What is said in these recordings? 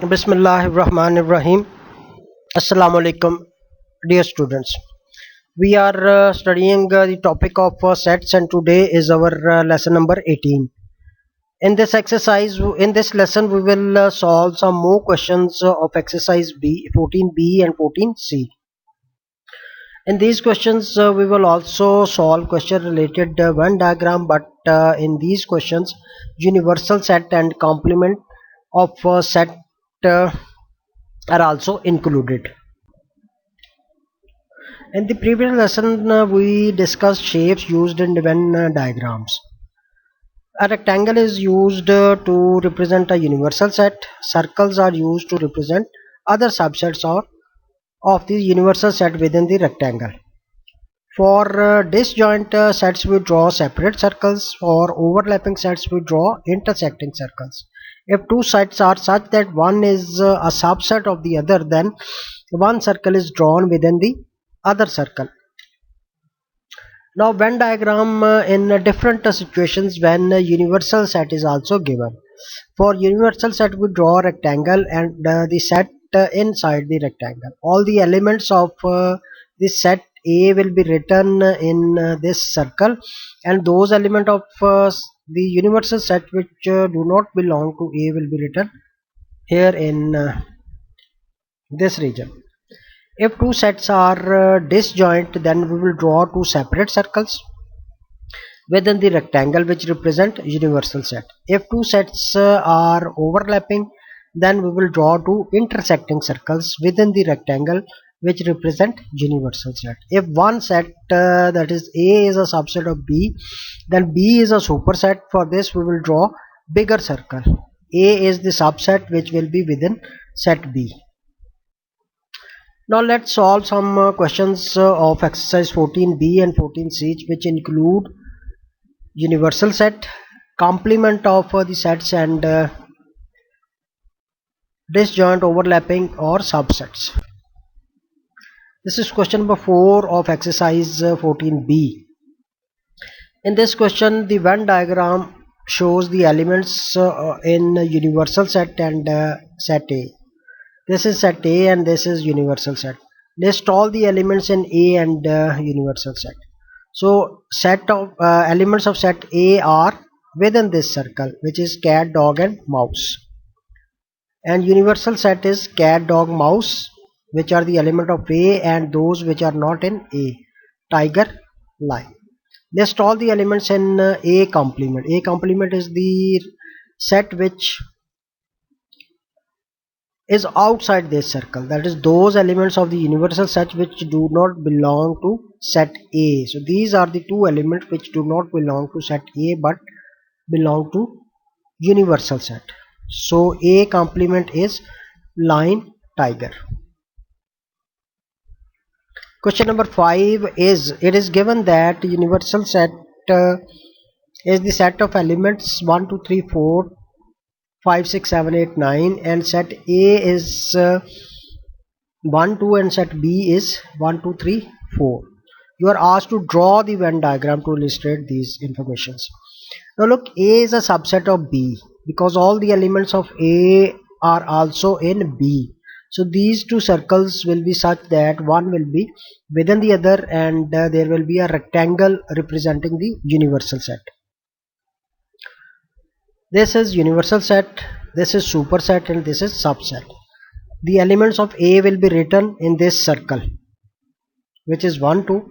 Bismillahirrahmanirrahim. Assalamu alaikum, dear students. We are studying the topic of sets, and today is our lesson number 18. In this exercise, in this lesson, we will solve some more questions of exercise B, 14B and 14C. In these questions, we will also solve question related Venn diagram, but in these questions, universal set and complement of set uh, are also included. In the previous lesson, we discussed shapes used in Venn diagrams. A rectangle is used to represent a universal set. Circles are used to represent other subsets of the universal set within the rectangle. For disjoint sets, we draw separate circles. For overlapping sets, we draw intersecting circles. If two sets are such that one is a subset of the other, then one circle is drawn within the other circle. Now Venn diagram in different situations when a universal set is also given. For universal set we draw a rectangle and the set inside the rectangle. All the elements of this set A will be written in this circle, and those elements of the universal set which do not belong to A will be written here in this region. If two sets are disjoint, then we will draw two separate circles within the rectangle which represent universal set. If two sets are overlapping, then we will draw two intersecting circles within the rectangle which represent universal set. If one set that is A is a subset of B, then B is a superset. For this we will draw bigger circle. A is the subset which will be within set B. Now let's solve some questions of exercise 14B and 14C, which include universal set, complement of the sets, and disjoint, overlapping or subsets. This is question number 4 of exercise 14B. In this question, the Venn diagram shows the elements in universal set and set A. This is set A and this is universal set. List all the elements in A and universal set. So set of elements of set A are within this circle, which is cat, dog and mouse. And universal set is cat, dog, mouse, which are the element of A, and those which are not in A, tiger, lion. List all the elements in A complement. A complement is the set which is outside this circle, that is those elements of the universal set which do not belong to set A. So these are the two elements which do not belong to set A but belong to universal set. So A complement is lion, tiger. Question number 5 is, it is given that universal set is the set of elements 1 2 3 4 5 6 7 8 9, and set A is 1 2 and set B is 1 2 3 4. You are asked to draw the Venn diagram to illustrate these informations. Now look, A is a subset of B because all the elements of A are also in B. So these two circles will be such that one will be within the other, and there will be a rectangle representing the universal set. This is universal set, this is superset, and this is subset. The elements of A will be written in this circle, which is 1 2.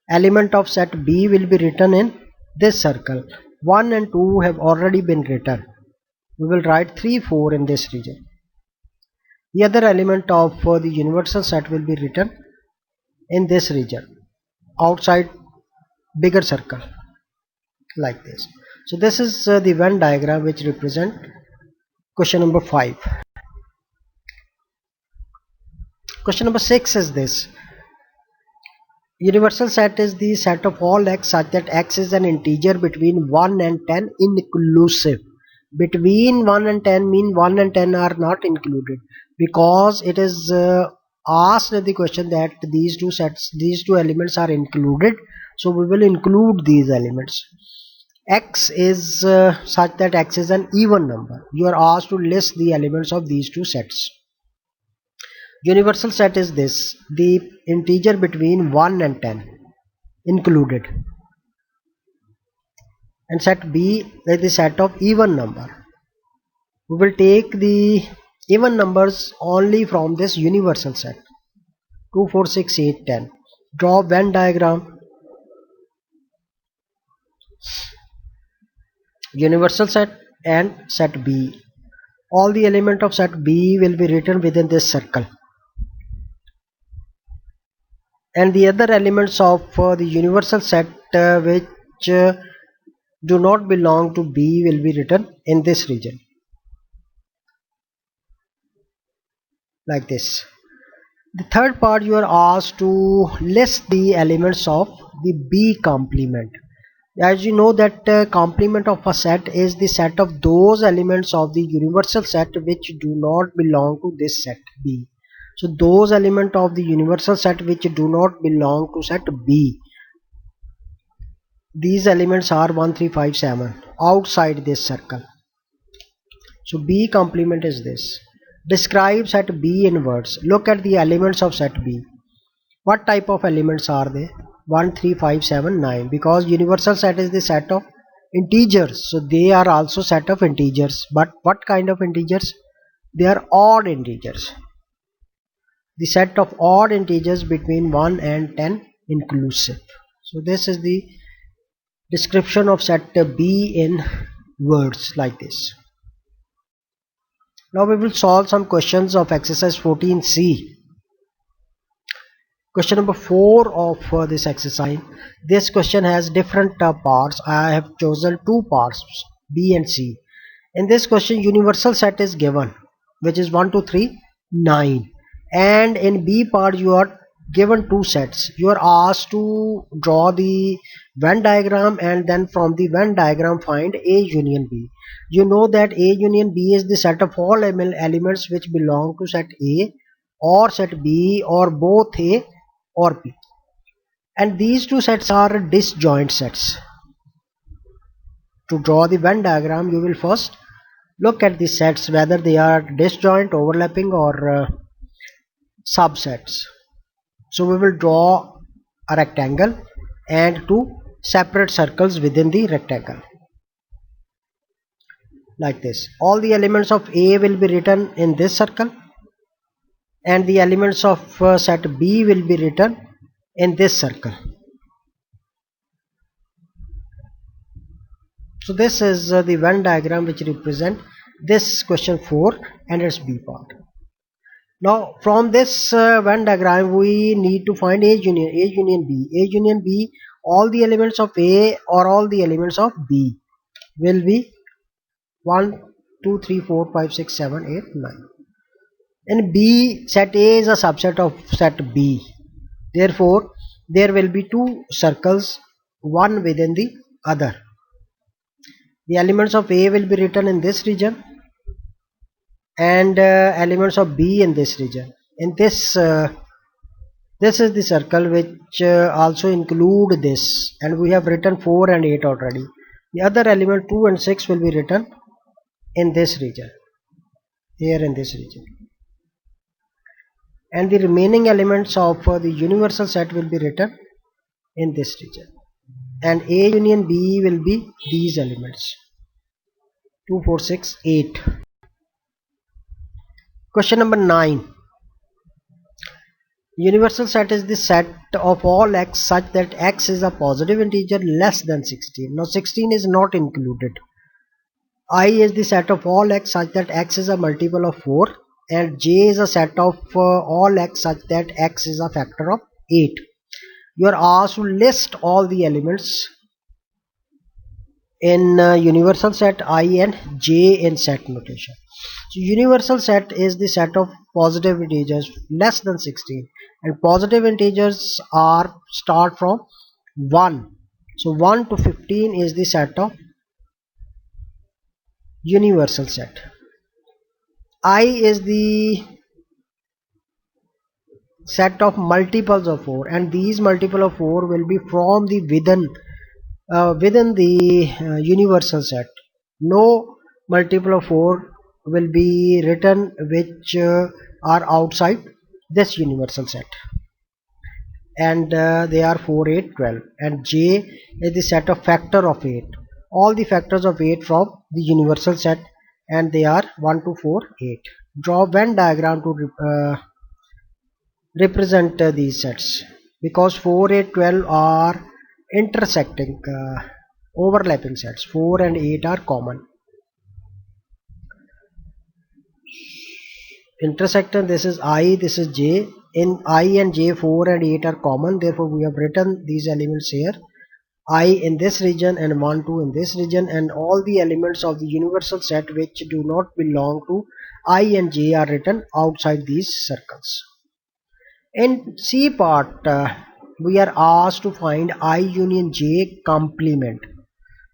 Element of set B will be written in this circle. 1 and 2 have already been written. We will write 3 4 in this region. The other element of the universal set will be written in this region, outside bigger circle, like this. So this is the Venn diagram which represent question number 5. Question number 6 is this. Universal set is the set of all x such that x is an integer between 1 and 10 inclusive. Between 1 and 10 mean 1 and 10 are not included, because it is asked the question that these two elements are included, so we will include these elements. X is such that X is an even number. You are asked to list the elements of these two sets. Universal set is this: the integer between 1 and 10 included, and set B is the set of even number. We will take the even numbers only from this universal set: 2, 4, 6, 8, 10. Draw Venn diagram. Universal set and set B. All the element of set B will be written within this circle, and the other elements of the universal set which do not belong to B will be written in this region, like this. The third part, you are asked to list the elements of the B complement. As you know that complement of a set is the set of those elements of the universal set which do not belong to this set B. So those elements of the universal set which do not belong to set B, these elements are 1, 3, 5, 7 outside this circle. So B complement is this. Describe set B in words. Look at the elements of set B. What type of elements are they? 1, 3, 5, 7, 9. Because universal set is the set of integers, so they are also set of integers. But what kind of integers? They are odd integers. The set of odd integers between 1 and 10 inclusive. So this is the description of set B in words, like this. Now we will solve some questions of exercise 14C. Question number 4 of this exercise. This question has different parts. I have chosen two parts, B and C. In this question, universal set is given, which is 1, 2, 3, 9. And in B part, you are given two sets. You are asked to draw the Venn diagram, and then from the Venn diagram find A union B. You know that A union B is the set of all elements which belong to set A or set B or both A or B. And these two sets are disjoint sets. To draw the Venn diagram, you will first look at the sets whether they are disjoint, overlapping, or subsets. So we will draw a rectangle and two separate circles within the rectangle, like this. All the elements of A will be written in this circle, and the elements of set B will be written in this circle. So this is the Venn diagram which represent this question 4 and its B part. Now from this Venn diagram we need to find A union B. A union B, all the elements of A or all the elements of B will be 1, 2, 3, 4, 5, 6, 7, 8, 9. In B, set A is a subset of set B. Therefore, there will be two circles, one within the other. The elements of A will be written in this region, and elements of B in this region. In this this is the circle which also include this, and we have written 4 and 8 already. The other element 2 and 6 will be written in this region, here in this region, and the remaining elements of the universal set will be written in this region, and A union B will be these elements: 2, 4, 6, 8. Question number 9. Universal set is the set of all x such that x is a positive integer less than 16. Now 16 is not included. I is the set of all x such that x is a multiple of 4, and j is a set of all x such that x is a factor of 8. You are asked to list all the elements in universal set I and j in set notation. So universal set is the set of positive integers less than 16, and positive integers are start from 1. So 1 to 15 is the set of universal set. I is the set of multiples of 4, and these multiple of 4 will be from the within within the universal set. No multiple of 4 will be written which are outside this universal set, and they are 4, 8, 12, and J is the set of factor of 8, all the factors of 8 from the universal set, and they are 1, 2, 4, 8. Draw Venn diagram to represent these sets, because 4, 8, 12 are intersecting overlapping sets. 4 and 8 are common. Intersection, this is I, this is J. In I and J, 4 and 8 are common, therefore we have written these elements here, I in this region and 1, 2 in this region, and all the elements of the universal set which do not belong to I and J are written outside these circles. In C part, we are asked to find I union J complement.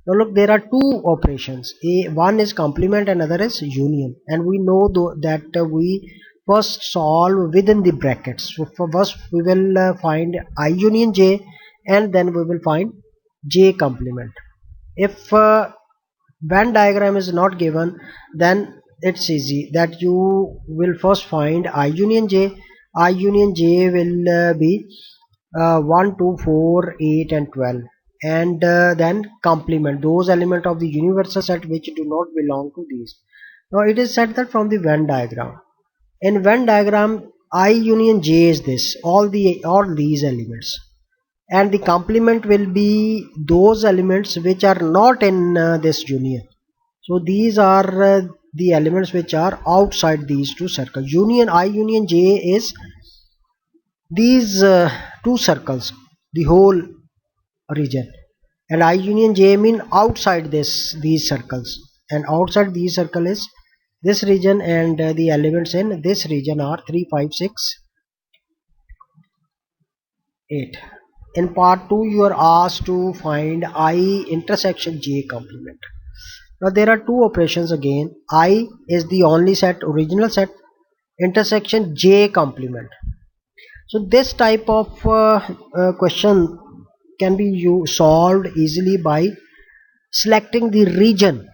Now look, there are two operations. One is complement, another is union, and we know that we first solve within the brackets. So for first we will find I union J, and then we will find J complement. If Venn diagram is not given, then it's easy that you will first find I union J. I union J will be 1, 2, 4, 8 and 12, and then complement those elements of the universal set which do not belong to these. Now it is said that from the Venn diagram. In Venn diagram, I union J is this, all these elements, and the complement will be those elements which are not in this union. So these are the elements which are outside these two circles. Union I union J is these two circles, the whole region, and I union J mean outside these circles, and outside these circle is this region, and the elements in this region are 3, 5, 6, 8. In part 2 you are asked to find I intersection J complement. Now there are two operations again. I is the only set, original set, intersection J complement. So this type of question can be solved easily by selecting the region.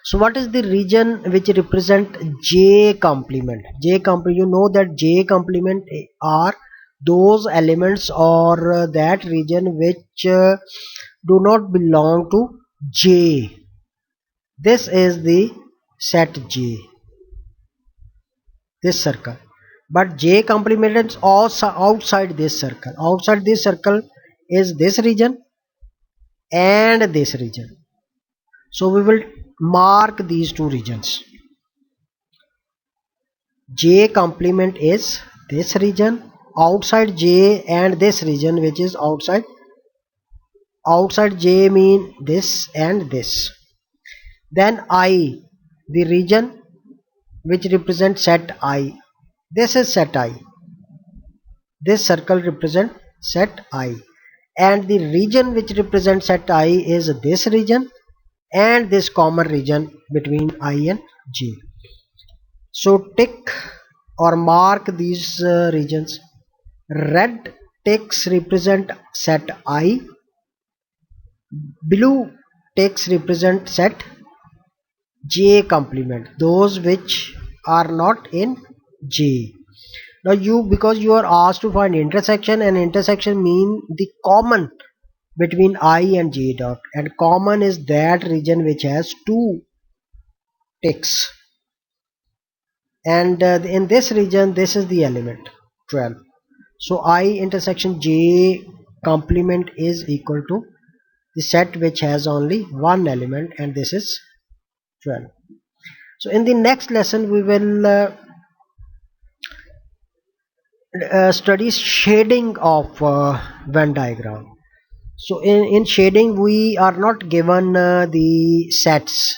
So what is the region which represent J complement? J complement, you know that J complement are those elements or that region which do not belong to J. This is the set J, this circle, but J complement is also outside this circle. Outside this circle is this region and this region. So we will mark these two regions. J complement is this region, outside J, and this region which is outside. Outside J mean this and this. Then I, the region which represents set I. This is set I. This circle represents set I, and the region which represents set I is this region and this common region between I and J. So tick or mark these regions. Red ticks represent set I, blue ticks represent set J complement, those which are not in J. Now because you are asked to find intersection, and intersection mean the common between I and J dot, and common is that region which has two ticks, and in this region this is the element 12. So I intersection J complement is equal to the set which has only one element, and this is 12. So in the next lesson we will study shading of Venn diagram. So in shading we are not given the sets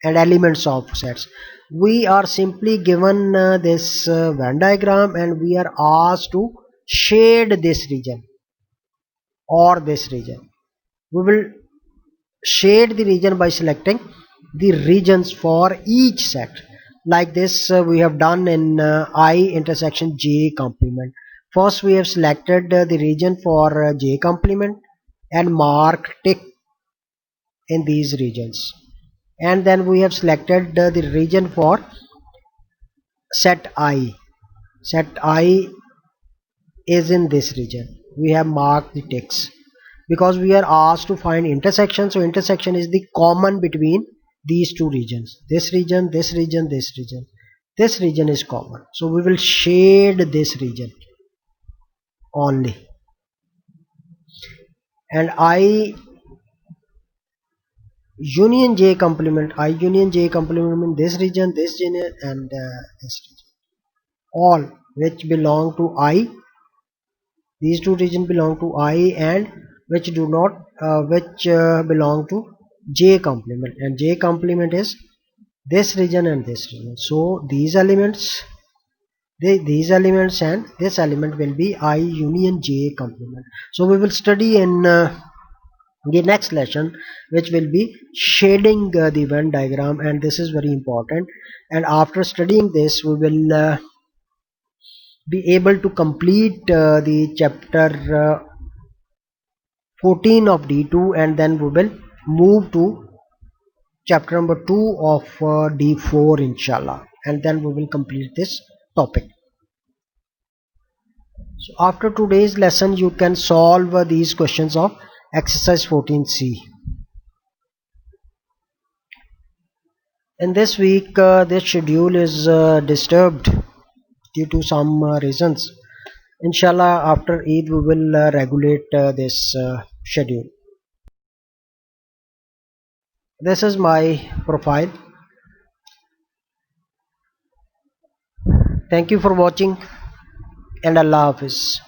and elements of sets. We are simply given this Venn diagram, and we are asked to shade this region or this region. We will shade the region by selecting the regions for each set. Like this we have done in I intersection J complement. First we have selected the region for J complement, and mark tick in these regions. And then we have selected the region for set I. Set I is in this region. We have marked the ticks because we are asked to find intersection. So intersection is the common between these two regions. This region, this region, this region. This region is common. So we will shade this region only. And I union J complement, I union J complement in this region, and this region. All which belong to I, these two regions belong to I, and which do not, belong to J complement, and J complement is this region and this region. So these elements, these elements and this element will be I union J complement. So we will study in the next lesson, which will be shading the Venn diagram, and this is very important. And after studying this, we will be able to complete the chapter 14 of D2, and then we will move to chapter number 2 of D4 inshallah, and then we will complete this topic. So after today's lesson you can solve these questions of exercise 14C. In this week this schedule is disturbed due to some reasons. Inshallah after Eid we will regulate this schedule. This is my profile. Thank you for watching, and Allah Hafiz.